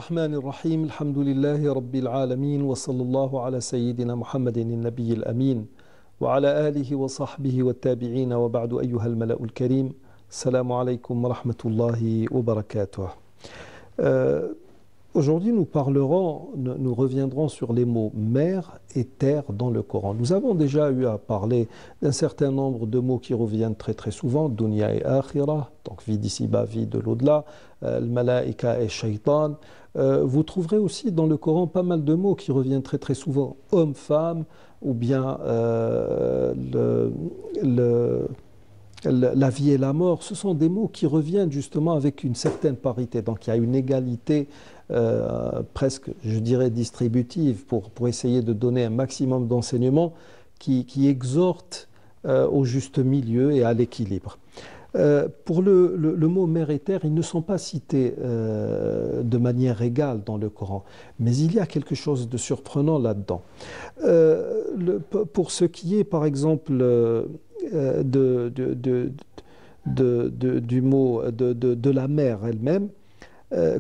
الرحمن الرحيم الحمد لله رب العالمين وصلى الله على سيدنا محمد النبي الأمين وعلى آله وصحبه والتابعين وبعد أيها الملأ الكريم السلام عليكم ورحمة الله وبركاته. Aujourd'hui, nous reviendrons sur les mots mer et terre dans le Coran. Nous avons déjà eu à parler d'un certain nombre de mots qui reviennent très très souvent, dunya et akhira, donc vie d'ici-bas, vie de l'au-delà, al-malaïka et shaitan. Vous trouverez aussi dans le Coran pas mal de mots qui reviennent très très souvent, homme, femme, ou bien la vie et la mort. Ce sont des mots qui reviennent justement avec une certaine parité. Donc il y a une égalité presque, je dirais, distributive pour essayer de donner un maximum d'enseignements qui exhortent au juste milieu et à l'équilibre. Pour le mot mer et terre, ils ne sont pas cités de manière égale dans le Coran, mais il y a quelque chose de surprenant là-dedans. Pour ce qui est, par exemple, du mot de la mer elle-même,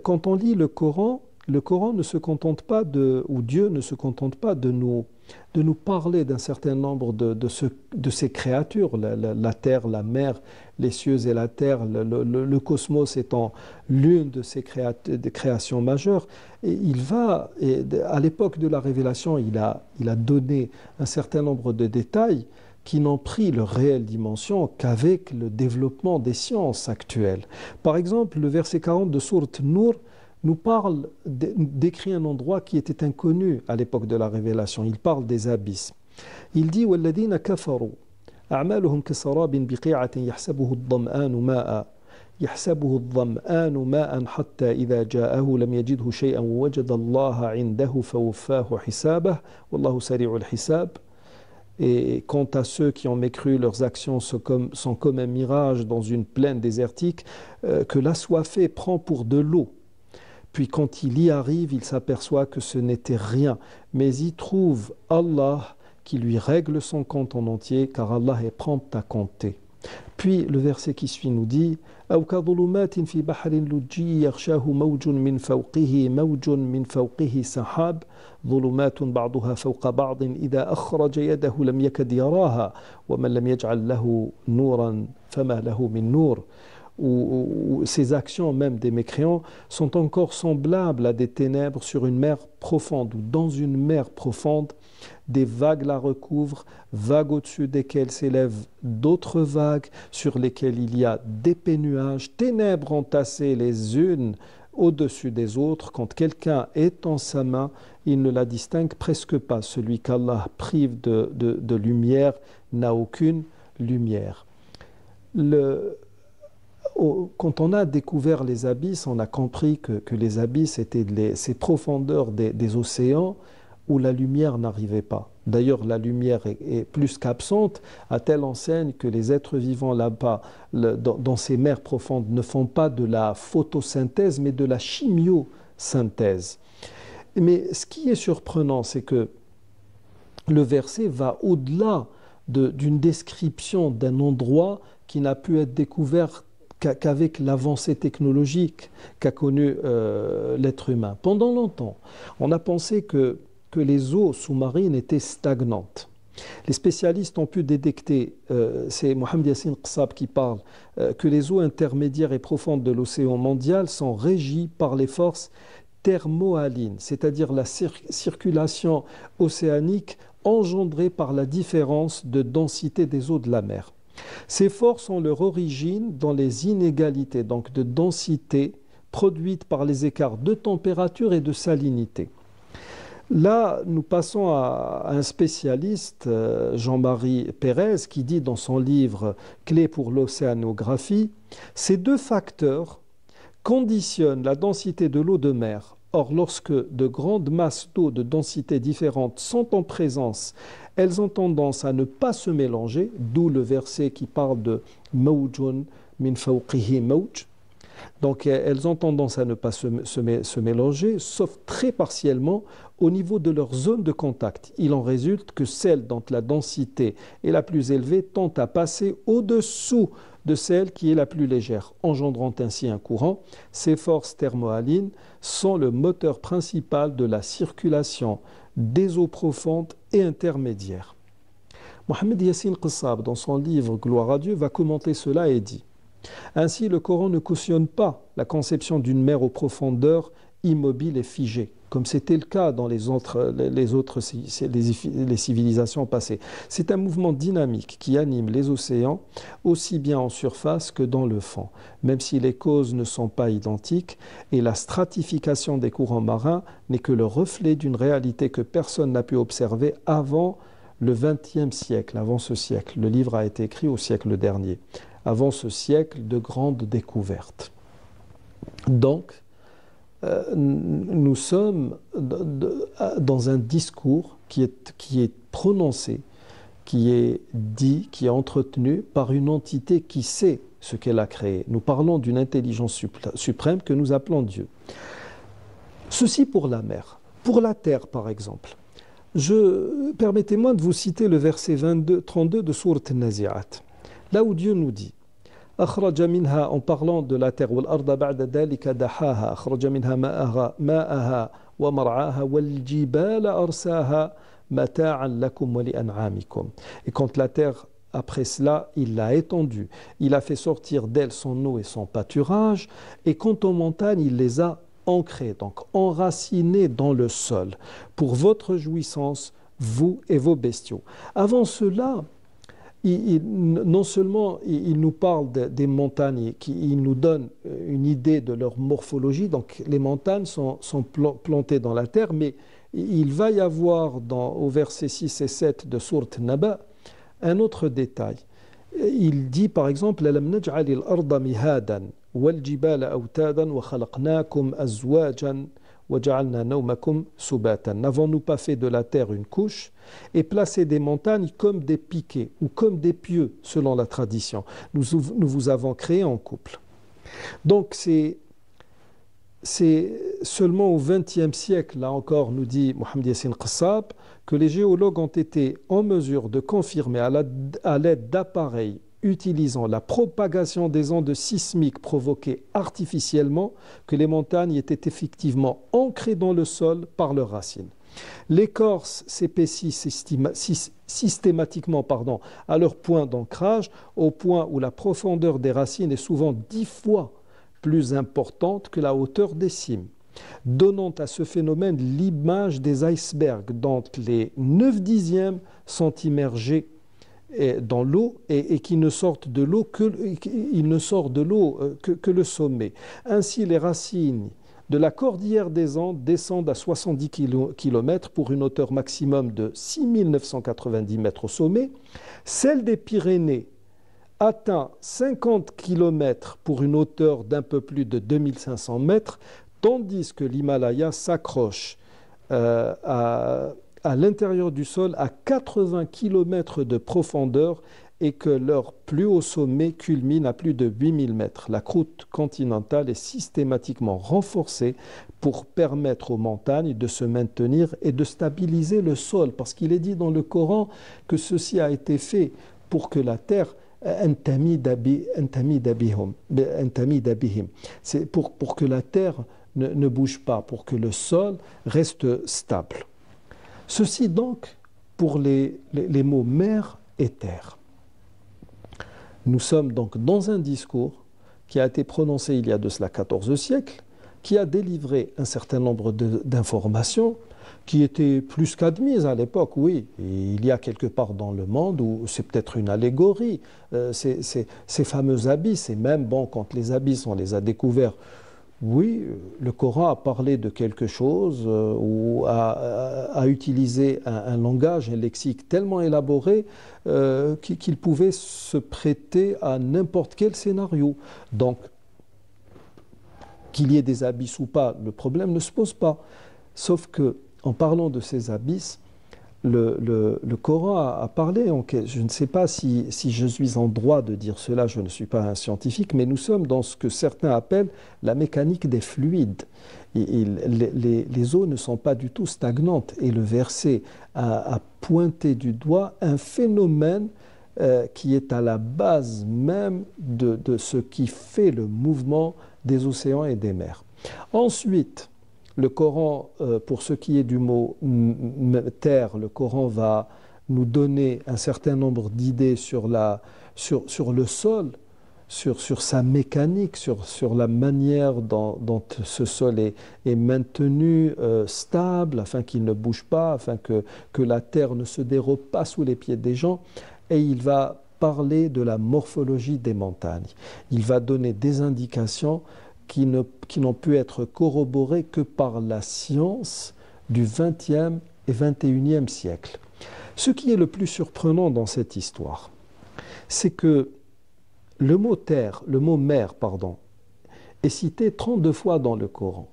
quand on lit le Coran ne se contente pas ou Dieu ne se contente pas de nous parler d'un certain nombre de ces créatures, la terre, la mer, les cieux et la terre, le cosmos étant l'une de ces créations majeures. Et à l'époque de la révélation, il a donné un certain nombre de détails qui n'ont pris leur réelle dimension qu'avec le développement des sciences actuelles. Par exemple, le verset 40 de Sourate Nour nous décrit un endroit qui était inconnu à l'époque de la révélation. Il parle des abysses. Il dit وَالَّذِينَ كَفَرُوا أَعْمَالُهُمْ كَسَرَابٍ بِقِيعَةٍ يحسبه الظمآن ماء حتى إذا جاءه لم يجده شيئا ووجد الله عنده فوفاه حسابه والله سريع الحساب. Et quant à ceux qui ont mécru, leurs actions sont comme un mirage dans une plaine désertique que l'assoiffé prend pour de l'eau. Puis quand il y arrive, il s'aperçoit que ce n'était rien. Mais il trouve Allah qui lui règle son compte en entier, car Allah est prompt à compter. Puis le verset qui suit nous dit أو كظلمات في بحر لجي يغشاه موج من فوقه سحاب ظلمات بعضها فوق بعض إذا أخرج يده لم يكد يراها ومن لم يجعل له نورا فما له من نور. Où ces actions même des mécréants sont encore semblables à des ténèbres sur une mer profonde ou dans une mer profonde, des vagues la recouvrent, vagues au-dessus desquelles s'élèvent d'autres vagues sur lesquelles il y a d'épais nuages, ténèbres entassées les unes au-dessus des autres. Quand quelqu'un est en sa main, il ne la distingue presque pas. Celui qu'Allah prive de lumière n'a aucune lumière. Quand on a découvert les abysses, on a compris que les abysses étaient ces profondeurs des océans où la lumière n'arrivait pas. D'ailleurs, la lumière est plus qu'absente, à telle enseigne que les êtres vivants là-bas, dans ces mers profondes, ne font pas de la photosynthèse, mais de la chimiosynthèse. Mais ce qui est surprenant, c'est que le verset va au-delà d'une description d'un endroit qui n'a pu être découvert qu'avec l'avancée technologique qu'a connue l'être humain. Pendant longtemps, on a pensé que les eaux sous-marines étaient stagnantes. Les spécialistes ont pu détecter, c'est Mohamed Yassine Qsab qui parle, que les eaux intermédiaires et profondes de l'océan mondial sont régies par les forces thermohalines, c'est-à-dire la circulation océanique engendrée par la différence de densité des eaux de la mer. Ces forces ont leur origine dans les inégalités, donc de densité, produites par les écarts de température et de salinité. Là, nous passons à un spécialiste, Jean-Marie Pérez, qui dit dans son livre « Clés pour l'océanographie », ces deux facteurs conditionnent la densité de l'eau de mer. Or, lorsque de grandes masses d'eau de densités différentes sont en présence, elles ont tendance à ne pas se mélanger, d'où le verset qui parle de « mawjun min fawqihi mawj ». Donc elles ont tendance à ne pas se mélanger, sauf très partiellement au niveau de leur zone de contact. Il en résulte que celle dont la densité est la plus élevée tend à passer au-dessous de celle qui est la plus légère, engendrant ainsi un courant. Ces forces thermohalines sont le moteur principal de la circulation des eaux profondes et intermédiaires. Mohamed Yassine Qissab, dans son livre Gloire à Dieu, va commenter cela et dit: ainsi, le Coran ne cautionne pas la conception d'une mer aux profondeurs immobile et figée, comme c'était le cas dans les civilisations passées. C'est un mouvement dynamique qui anime les océans, aussi bien en surface que dans le fond, même si les causes ne sont pas identiques, et la stratification des courants marins n'est que le reflet d'une réalité que personne n'a pu observer avant le XXe siècle, avant ce siècle. Le livre a été écrit au siècle dernier, avant ce siècle de grandes découvertes. Donc, nous sommes dans un discours qui est prononcé, qui est dit, qui est entretenu par une entité qui sait ce qu'elle a créé. Nous parlons d'une intelligence suprême que nous appelons Dieu. Ceci pour la mer. Pour la terre, par exemple, permettez-moi de vous citer le verset 32 de Sourate Nazi'at, là où Dieu nous dit: أخرج منها, en parlant de la terre, والأرض بعد ذلك دحاها أخرج منها ماءها ومرعاها والجبال أرساها متاعا لكم ولأنعامكم. Et quand la terre, après cela, il l'a étendue, il a fait sortir d'elle son eau et son pâturage, et quant aux montagnes, il les a ancrées, donc enracinées dans le sol, pour votre jouissance, vous et vos bestiaux. Avant cela, non seulement il nous parle des montagnes, il nous donne une idée de leur morphologie, donc les montagnes sont plantées dans la terre, mais il va y avoir au verset 6 et 7 de Sourate Naba un autre détail. Il dit par exemple: أَلَمْ نَجْعَلِ الْأَرْضَ مِهَادًا وَالْجِبَالَ أَوْتَادًا وَخَلَقْنَاكُمْ أَزْوَاجًا وَجَعَلْنَا نَوْمَكُمْ سُبَاتًا. N'avons-nous pas fait de la terre une couche et placé des montagnes comme des piquets ou comme des pieux selon la tradition? Nous vous avons créé en couple. Donc c'est seulement au XXe siècle, là encore, nous dit Mohamed Yassine Qissab, que les géologues ont été en mesure de confirmer à l'aide d'appareils utilisant la propagation des ondes sismiques provoquées artificiellement que les montagnes étaient effectivement ancrées dans le sol par leurs racines. L'écorce s'épaissit systématiquement à leur point d'ancrage, au point où la profondeur des racines est souvent 10 fois plus importante que la hauteur des cimes, donnant à ce phénomène l'image des icebergs dont les 9/10 sont immergés dans l'eau et qui ne sortent de l'eau que le sommet. Ainsi, les racines de la cordillère des Andes descendent à 70 km pour une hauteur maximum de 6990 mètres au sommet. Celle des Pyrénées atteint 50 km pour une hauteur d'un peu plus de 2500 mètres, tandis que l'Himalaya s'accroche à l'intérieur du sol à 80 km de profondeur et que leur plus haut sommet culmine à plus de 8000 mètres. La croûte continentale est systématiquement renforcée pour permettre aux montagnes de se maintenir et de stabiliser le sol, parce qu'il est dit dans le Coran que ceci a été fait pour que la terre c'est pour que la terre ne bouge pas, pour que le sol reste stable. Ceci donc pour les mots mer et terre. Nous sommes donc dans un discours qui a été prononcé il y a de cela 14 siècles, qui a délivré un certain nombre d'informations qui étaient plus qu'admises à l'époque, oui. Et il y a quelque part dans le monde où c'est peut-être une allégorie, ces fameux abysses, et même quand les abysses, on les a découverts, oui, le Coran a parlé de quelque chose ou a utilisé un langage, un lexique tellement élaboré qu'il pouvait se prêter à n'importe quel scénario. Donc, qu'il y ait des abysses ou pas, le problème ne se pose pas. Sauf que, en parlant de ces abysses, le Coran a parlé, je ne sais pas si je suis en droit de dire cela, je ne suis pas un scientifique, mais nous sommes dans ce que certains appellent la mécanique des fluides. Les eaux ne sont pas du tout stagnantes et le verset a pointé du doigt un phénomène qui est à la base même de ce qui fait le mouvement des océans et des mers. Ensuite, le Coran, pour ce qui est du mot terre, le Coran va nous donner un certain nombre d'idées sur le sol, sur sa mécanique, sur la manière dont ce sol est maintenu stable, afin qu'il ne bouge pas, afin que la terre ne se dérobe pas sous les pieds des gens. Et il va parler de la morphologie des montagnes. Il va donner des indications qui n'ont pu être corroborées que par la science du XXe et XXIe siècle. Ce qui est le plus surprenant dans cette histoire, c'est que le mot terre, le mot mer, pardon, est cité 32 fois dans le Coran.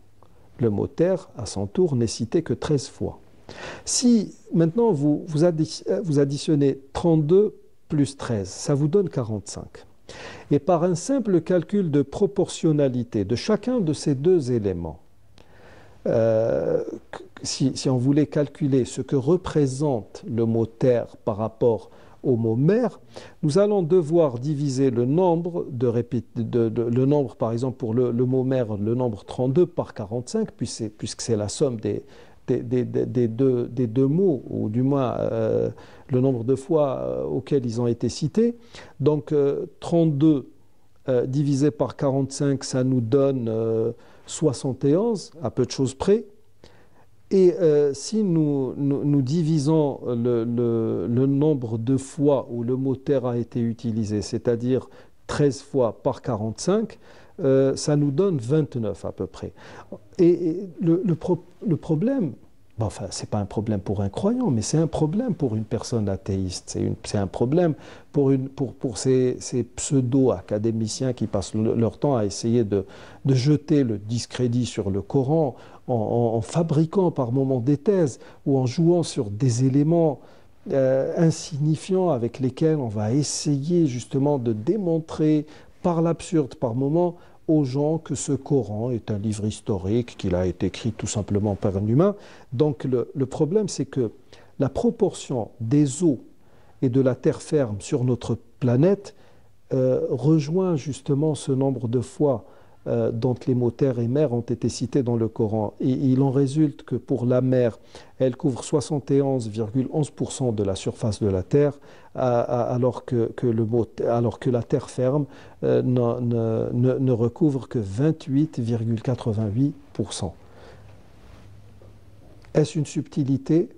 Le mot terre, à son tour, n'est cité que 13 fois. Si maintenant vous additionnez 32 plus 13, ça vous donne 45. Et par un simple calcul de proportionnalité de chacun de ces deux éléments, si on voulait calculer ce que représente le mot terre par rapport au mot mer, nous allons devoir diviser le nombre, le nombre par exemple pour le mot mer, le nombre 32 par 45, puisque c'est la somme des deux mots, ou du moins le nombre de fois auxquels ils ont été cités. Donc 32 divisé par 45, ça nous donne 71, à peu de choses près. Et si nous divisons le nombre de fois où le mot terre a été utilisé, c'est-à-dire 13 fois par 45, ça nous donne 29 à peu près. Et le problème, bon, enfin, ce n'est pas un problème pour un croyant, mais c'est un problème pour une personne athéiste. C'est un problème pour ces pseudo-académiciens qui passent leur temps à essayer de jeter le discrédit sur le Coran en fabriquant par moments des thèses ou en jouant sur des éléments insignifiants avec lesquels on va essayer justement de démontrer par l'absurde, par moments, aux gens que ce Coran est un livre historique, qu'il a été écrit tout simplement par un humain. Donc le problème, c'est que la proportion des eaux et de la terre ferme sur notre planète rejoint justement ce nombre de fois dont les mots terre et mer ont été cités dans le Coran. Et il en résulte que pour la mer, elle couvre 71,11% de la surface de la terre, alors que la terre ferme ne recouvre que 28,88%. Est-ce une subtilité?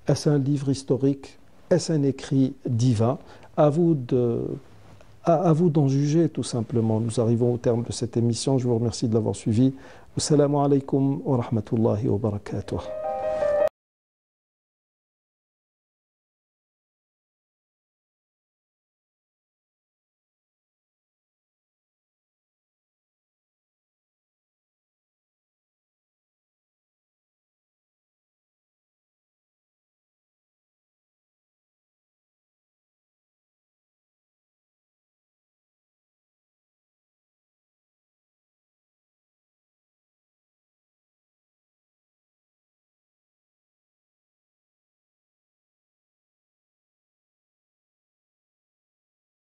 Est-ce un livre historique? Est-ce un écrit divin? À vous d'en juger, tout simplement. Nous arrivons au terme de cette émission. Je vous remercie de l'avoir suivi. Assalamu alaikum wa rahmatullahi wa barakatuh.